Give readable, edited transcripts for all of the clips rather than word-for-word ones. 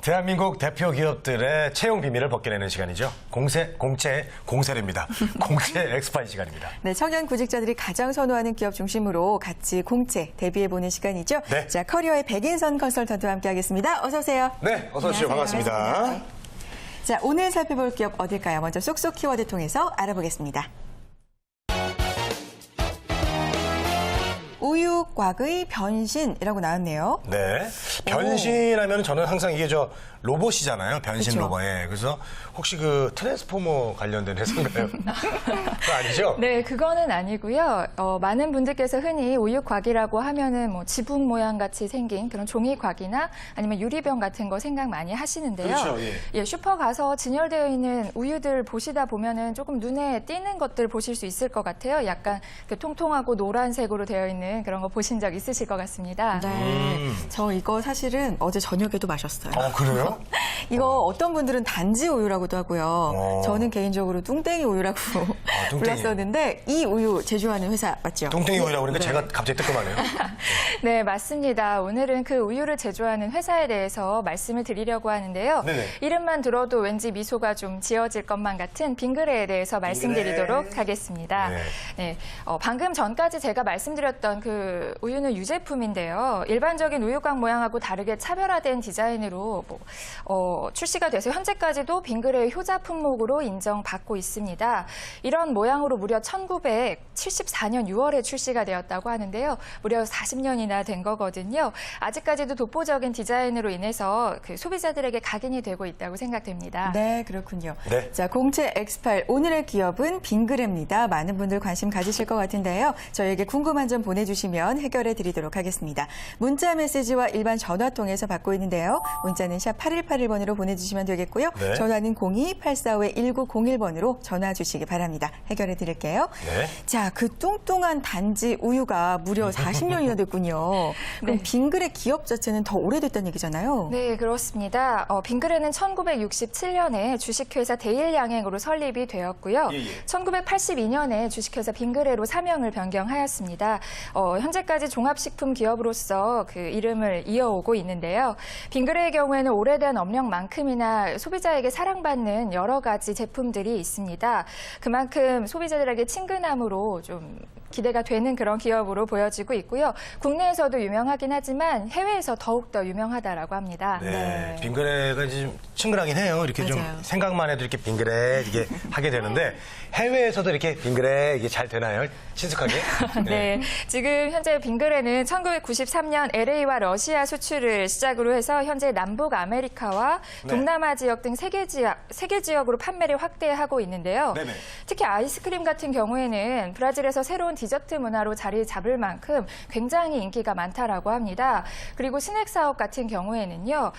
대한민국 대표 기업들의 채용 비밀을 벗겨내는 시간이죠. 공채입니다. 공채 엑스파일 시간입니다. 네, 청년 구직자들이 가장 선호하는 기업 중심으로 같이 공채 대비해보는 시간이죠. 네. 자, 커리어의 백인선 컨설턴트와 함께하겠습니다. 어서 오세요. 네, 어서 오십시오. 반갑습니다. 자, 오늘 살펴볼 기업 어딜까요? 먼저 쏙쏙 키워드 통해서 알아보겠습니다. 우유곽의 변신이라고 나왔네요. 네, 변신하면 저는 항상 이게 로봇이잖아요. 변신 그쵸. 로봇. 예. 그래서 혹시 그 트랜스포머 관련된 회사인가요? 그거 아니죠? 네, 그거는 아니고요. 많은 분들께서 흔히 우유곽이라고 하면은 뭐 지붕 모양 같이 생긴 그런 종이곽이나 아니면 유리병 같은 거 생각 많이 하시는데요. 그렇죠, 예. 예, 슈퍼 가서 진열되어 있는 우유들 보시다 보면은 조금 눈에 띄는 것들 보실 수 있을 것 같아요. 약간 그 통통하고 노란색으로 되어 있는 그런 거 보신 적 있으실 것 같습니다. 네, 저 이거 사실은 어제 저녁에도 마셨어요. 그래요? 이거 어떤 분들은 단지 우유라고도 하고요. 저는 개인적으로 뚱땡이 우유라고 뚱땡이. 불렀었는데 이 우유 제조하는 회사 맞죠? 뚱땡이 우유라고 그러니까 네. 제가 갑자기 뜨끔하네요. 네, 맞습니다. 오늘은 그 우유를 제조하는 회사에 대해서 말씀을 드리려고 하는데요. 네네. 이름만 들어도 왠지 미소가 좀 지어질 것만 같은 빙그레에 대해서 말씀드리도록 하겠습니다. 네. 네, 방금 전까지 제가 말씀드렸던 그 우유는 유제품인데요. 일반적인 우유곽 모양하고 다르게 차별화된 디자인으로 출시가 돼서 현재까지도 빙그레의 효자 품목으로 인정받고 있습니다. 이런 모양으로 무려 1974년 6월에 출시가 되었다고 하는데요. 무려 40년이나 된 거거든요. 아직까지도 독보적인 디자인으로 인해서 그 소비자들에게 각인이 되고 있다고 생각됩니다. 네, 그렇군요. 네. 자, 공채 엑스파일 오늘의 기업은 빙그레입니다. 많은 분들 관심 가지실 것 같은데요. 저희에게 궁금한 점 보내주시면 해결해 드리도록 하겠습니다. 문자 메시지와 일반 전화 통해서 받고 있는데요. 문자는 샵 8181번으로 보내주시면 되겠고요. 네. 전화는 02-845-1901번으로 전화 주시기 바랍니다. 해결해 드릴게요. 네. 자, 그 뚱뚱한 단지 우유가 무려 40년이나 됐군요. 그럼 네. 빙그레 기업 자체는 더 오래됐다는 얘기잖아요. 네, 그렇습니다. 빙그레는 1967년에 주식회사 대일양행으로 설립이 되었고요. 1982년에 주식회사 빙그레로 사명을 변경하였습니다. 현재까지 종합식품 기업으로서 그 이름을 이어오고 있는데요. 빙그레의 경우에는 오래된 업력만큼이나 소비자에게 사랑받는 여러 가지 제품들이 있습니다. 그만큼 소비자들에게 친근함으로 좀 기대가 되는 그런 기업으로 보여지고 있고요. 국내에서도 유명하긴 하지만 해외에서 더욱더 유명하다라고 합니다. 네. 빙그레가 좀 친근하긴 해요. 이렇게 맞아요. 좀 생각만 해도 이렇게 빙그레 이게 하게 되는데 해외에서도 이렇게 빙그레 이게 잘 되나요? 친숙하게? 네, 지금 현재 빙그레는 1993년 LA와 러시아 수출을 시작으로 해서 현재 남북 아메리카와 네. 동남아 지역 등 세 개 지역으로 판매를 확대하고 있는데요. 네네. 특히 아이스크림 같은 경우에는 브라질에서 새로운 디저트 문화로 자리 잡을 만큼 굉장히 인기가 많다라고 합니다. 그리고 스낵 사업 같은 경우에는요,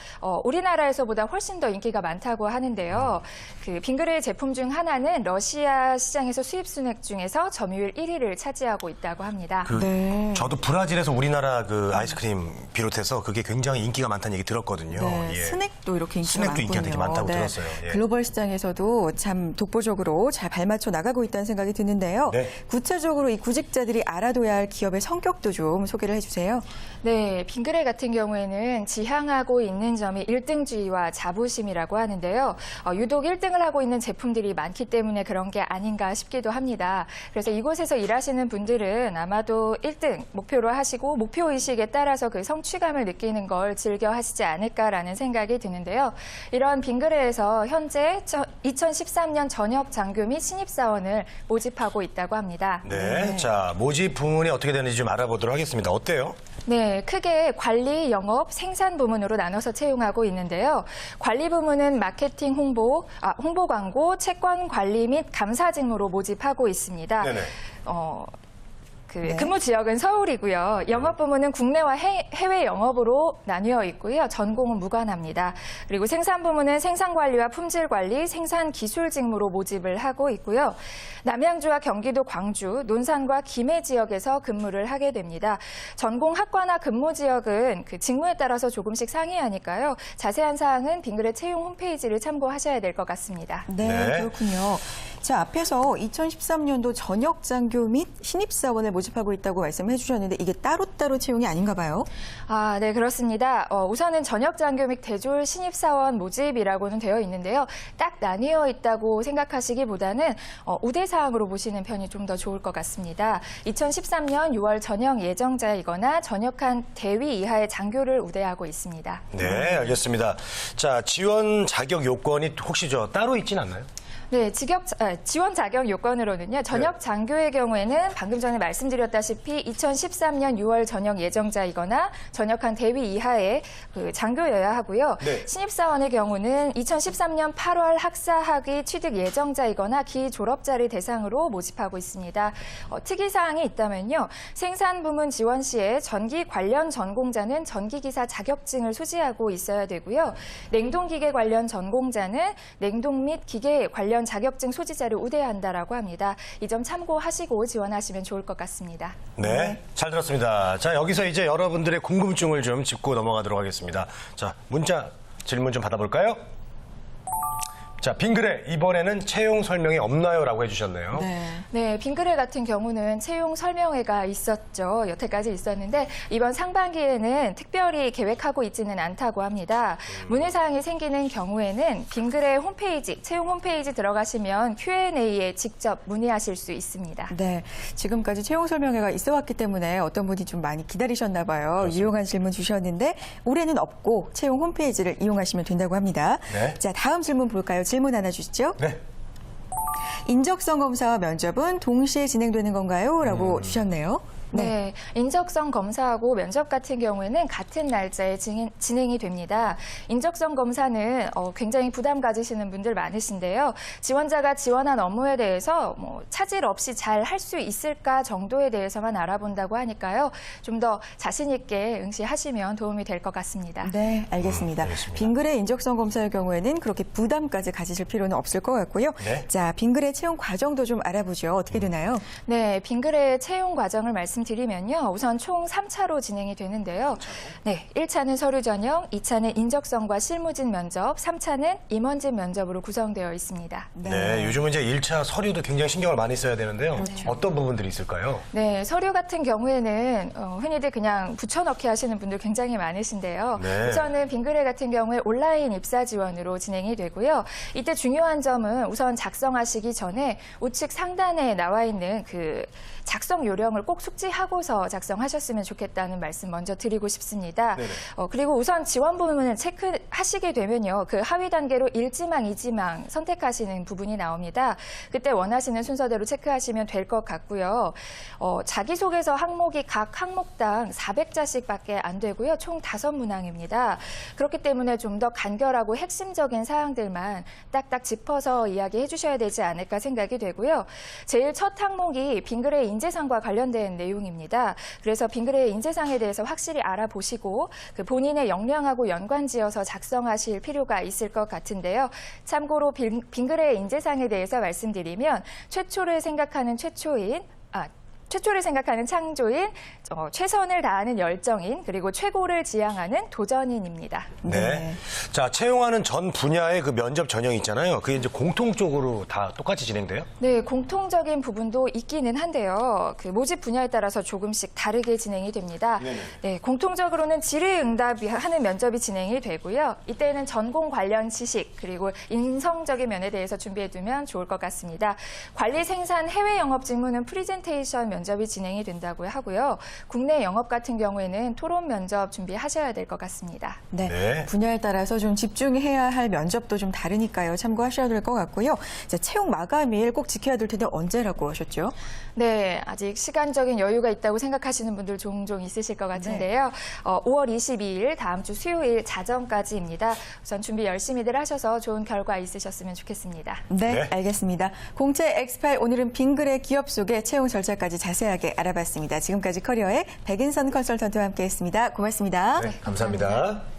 우리나라에서보다 훨씬 더 인기가 많다고 하는데요. 그 빙그레의 제품 중 하나는 러시아 시장에서 수입 스낵 중에서 점유율 1위를 차지하고 있다고 합니다. 네. 저도 브라질에서 우리나라 그 아이스크림 비롯해서 그게 굉장히 인기가 많다는 얘기 들었거든요. 네, 예. 스낵도 이렇게 인기가 스낵도 많군요. 인기가 되게 많다고 네, 들었어요. 예. 글로벌 시장에서도 참 독보적으로 잘 발맞춰 나가고 있다는 생각이 드는데요. 네. 구체적으로 이 구직자들이 알아둬야 할 기업의 성격도 좀 소개를 해주세요. 네, 빙그레 같은 경우에는 지향하고 있는 점이 1등주의와 자부심이라고 하는데요. 유독 1등을 하고 있는 제품들이 많기 때문에 그런 게 아닌가 싶기도 합니다. 그래서 이곳에서 일하시는 분들은 아마도 1등 목표로 하시고 목표의식에 따라서 그 성취감을 느끼는 걸 즐겨 하시지 않을까라는 생각이 드는데요. 이런 빙그레에서 현재 2013년 전역 장교 및 신입사원을 모집하고 있다고 합니다. 네. 자, 모집 부문이 어떻게 되는지 좀 알아보도록 하겠습니다. 어때요? 네, 크게 관리, 영업, 생산 부문으로 나눠서 채용하고 있는데요. 관리 부문은 마케팅 홍보 광고, 채권 관리 및 감사 직무로 모집하고 있습니다. 네네. 네. 근무 지역은 서울이고요. 영업 부문은 국내와 해외 영업으로 나뉘어 있고요. 전공은 무관합니다. 그리고 생산 부문은 생산 관리와 품질 관리, 생산 기술 직무로 모집을 하고 있고요. 남양주와 경기도 광주, 논산과 김해 지역에서 근무를 하게 됩니다. 전공 학과나 근무 지역은 그 직무에 따라서 조금씩 상이하니까요. 자세한 사항은 빙그레 채용 홈페이지를 참고하셔야 될 것 같습니다. 네, 네. 그렇군요. 자, 앞에서 2013년도 전역 장교 및 신입사원을 모집하고 있다고 말씀해 주셨는데 이게 따로따로 채용이 아닌가 봐요. 아, 네, 그렇습니다. 우선은 전역 장교 및 대졸 신입사원 모집이라고는 되어 있는데요. 딱 나뉘어 있다고 생각하시기보다는 우대사항으로 보시는 편이 좀 더 좋을 것 같습니다. 2013년 6월 전역 예정자이거나 전역한 대위 이하의 장교를 우대하고 있습니다. 네, 알겠습니다. 자, 지원 자격 요건이 혹시 따로 있진 않나요? 네, 지원 자격 요건으로는요. 전역 장교의 경우에는 방금 전에 말씀드렸다시피 2013년 6월 전역 예정자이거나 전역한 대위 이하의 그 장교여야 하고요. 네. 신입사원의 경우는 2013년 8월 학사학위 취득 예정자이거나 기졸업자를 대상으로 모집하고 있습니다. 특이사항이 있다면요. 생산부문 지원 시에 전기 관련 전공자는 전기기사 자격증을 소지하고 있어야 되고요. 냉동기계 관련 전공자는 냉동 및 기계 관련 자격증 소지자를 우대한다라고 합니다. 이 점 참고하시고 지원하시면 좋을 것 같습니다. 네, 잘 들었습니다. 자, 여기서 이제 여러분들의 궁금증을 좀 짚고 넘어가도록 하겠습니다. 자, 문자 질문 좀 받아볼까요? 자, 빙그레 이번에는 채용 설명이 없나요? 라고 해주셨네요. 네, 빙그레 같은 경우는 채용 설명회가 있었죠. 여태까지 있었는데 이번 상반기에는 특별히 계획하고 있지는 않다고 합니다. 문의사항이 생기는 경우에는 빙그레 홈페이지, 채용 홈페이지 들어가시면 Q&A에 직접 문의하실 수 있습니다. 네, 지금까지 채용 설명회가 있어 왔기 때문에 어떤 분이 좀 많이 기다리셨나 봐요. 그렇습니다. 유용한 질문 주셨는데 올해는 없고 채용 홈페이지를 이용하시면 된다고 합니다. 네. 자, 다음 질문 볼까요? 질문 하나 주시죠. 네. 인적성 검사와 면접은 동시에 진행되는 건가요? 라고 주셨네요. 네, 인적성 검사하고 면접 같은 경우에는 같은 날짜에 진행이 됩니다. 인적성 검사는 굉장히 부담 가지시는 분들 많으신데요. 지원자가 지원한 업무에 대해서 차질 없이 잘 할 수 있을까 정도에 대해서만 알아본다고 하니까요. 좀 더 자신 있게 응시하시면 도움이 될 것 같습니다. 네, 알겠습니다. 알겠습니다. 빙그레 인적성 검사의 경우에는 그렇게 부담까지 가지실 필요는 없을 것 같고요. 네. 자, 빙그레 채용 과정도 좀 알아보죠. 어떻게 되나요? 네, 빙그레 채용 과정을 말씀드리면요. 우선 총 3차로 진행이 되는데요. 네, 1차는 서류 전형, 2차는 인적성과 실무진 면접, 3차는 임원진 면접으로 구성되어 있습니다. 네, 요즘은 이제 1차 서류도 굉장히 신경을 많이 써야 되는데요. 그렇죠. 어떤 부분들이 있을까요? 네, 서류 같은 경우에는 흔히들 그냥 붙여넣기 하시는 분들 굉장히 많으신데요. 네. 우선은 빙그레 같은 경우에 온라인 입사 지원으로 진행이 되고요. 이때 중요한 점은 우선 작성하시기 전에 우측 상단에 나와 있는 그 작성 요령을 꼭 숙지하고서 작성하셨으면 좋겠다는 말씀 먼저 드리고 싶습니다. 네네. 그리고 우선 지원 부분을 체크하시게 되면요. 그 하위 단계로 1지망, 2지망 선택하시는 부분이 나옵니다. 그때 원하시는 순서대로 체크하시면 될 것 같고요. 자기소개서 항목이 각 항목당 400자씩밖에 안 되고요. 총 5문항입니다. 그렇기 때문에 좀 더 간결하고 핵심적인 사항들만 딱딱 짚어서 이야기해 주셔야 되지 않을까 생각이 되고요. 제일 첫 항목이 빙그레 인재상과 관련된 내용입니다. 그래서 빙그레 인재상에 대해서 확실히 알아보시고 그 본인의 역량하고 연관지어서 작성하실 필요가 있을 것 같은데요. 참고로 빙그레 인재상에 대해서 말씀드리면 최초를 생각하는 창조인, 최선을 다하는 열정인, 그리고 최고를 지향하는 도전인입니다. 네. 자, 채용하는 전 분야의 그 면접 전형이 있잖아요. 그게 이제 공통적으로 다 똑같이 진행돼요? 네, 공통적인 부분도 있기는 한데요. 그 모집 분야에 따라서 조금씩 다르게 진행이 됩니다. 네네. 네, 공통적으로는 질의응답하는 면접이 진행이 되고요. 이때는 전공 관련 지식 그리고 인성적인 면에 대해서 준비해두면 좋을 것 같습니다. 관리 생산 해외 영업 직무는 프리젠테이션 면접이 진행이 된다고 하고요. 국내 영업 같은 경우에는 토론 면접 준비하셔야 될 것 같습니다. 네. 네. 분야에 따라서 좀 집중해야 할 면접도 좀 다르니까요. 참고하셔야 될 것 같고요. 자, 채용 마감일 꼭 지켜야 될 텐데 언제라고 하셨죠? 네, 아직 시간적인 여유가 있다고 생각하시는 분들 종종 있으실 것 같은데요. 5월 22일 다음 주 수요일 자정까지입니다. 우선 준비 열심히들 하셔서 좋은 결과 있으셨으면 좋겠습니다. 네, 네. 알겠습니다. 공채 엑스파일 오늘은 빙그레 기업 속의 채용 절차까지 자세하게 알아봤습니다. 지금까지 커리어의 백인선 컨설턴트와 함께했습니다. 고맙습니다. 네, 감사합니다.